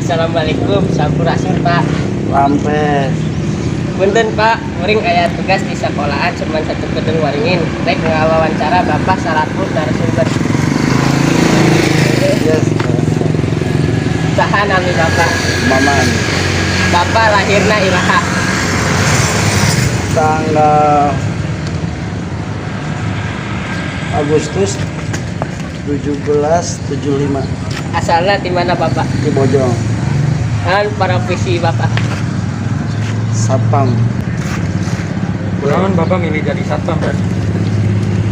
Assalamualaikum, sampurasun Pak. Lampes. Punten Pak, muring aya tugas di sekolahan cuman satu kedeng waringin. Rek ngawawancara Bapak salaku narasumber. Yes. Saha nami Bapak? Maman. Bapak lahirna iraha? Tanggal Agustus 1775 Asalna di mana Bapak? di Bojong. Kan profesi Bapak? Satpam. Kunaon Bapak milih jadi satpam kan?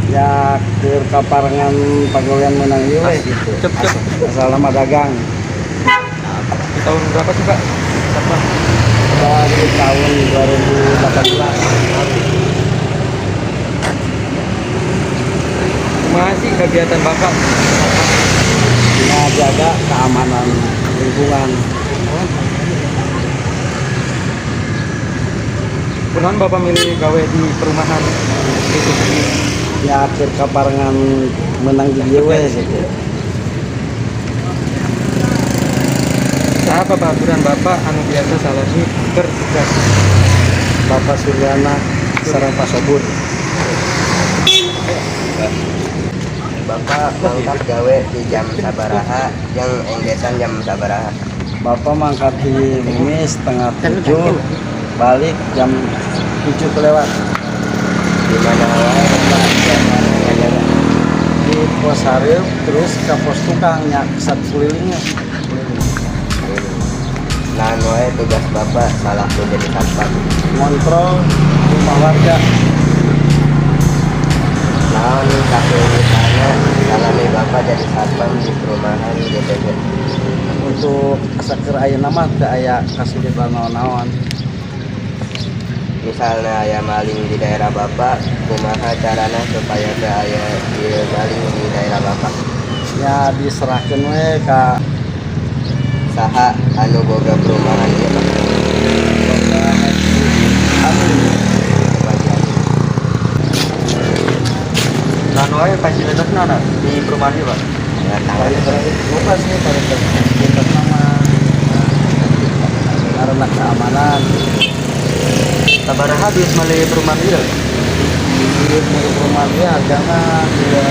Ya ke kaparengan pagawean menang ieu we gitu. Cep. Asal nama dagang. Di tahun berapa sih Pak? Satpam. Dari tahun 2018. Kumaha sih kegiatan Bapak? Jaga keamanan lingkungan. Kunaon Bapak milih gawe di perumahan itu? Ya akhir kaparengan menang di ieu we gitu. Saha babaturan Bapak anu biasa salahnya bertugas? Bapak Suryana sareng Pak Sobur. Bapak mangkat gawe di jam sabaraha yang enggesan jam sabaraha. Bapak mangkat di Mimi setengah 7, balik jam 7 kelewat. Di mana wae Bapak jaga Di pos hareup terus ke pos tukang nyak sat kelilingnya. nah wae tugas Bapak salaku jadi satpam. Ngontrol rumah warga. Naon kafe misalnya salami Bapak jadi satpam di perumahan GTG. Untuk saker ayeuna mah teu aya kasulitan naon-naon. Misalnya aya maling di daerah Bapak, kumaha carana supaya teu aya ieu maling di daerah Bapak? Ya diserahkeun we ka Saha anu boga perumahan ieu Pak? Nah, wae fasilitasna ada di perumahan ieu Pak. Ya tangan lupa sih pada kita nama karena keamanan. Sabaraha bias male perumahan ieu? Di rumah dia harganya dua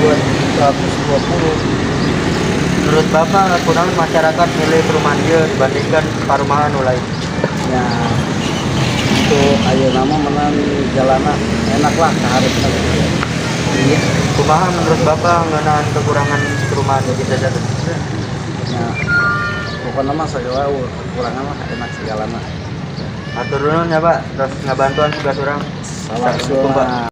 220. Menurut Bapak, kunaon masyarakat milih perumahan ieu dibandingkan perumahan nu lain? Ya untuk ayeuna mah menan jalana enak lah kahareup. Iya. Kumaha menurut Bapak ngeunaan kekurangan perumahan di kita jatuh? Ya pokoknya mah segala kekurangan mah enak segalana. Atur nuhun ya Pak, terus ngabantuan tugas urang. Salah Assalamualaikum, Pak.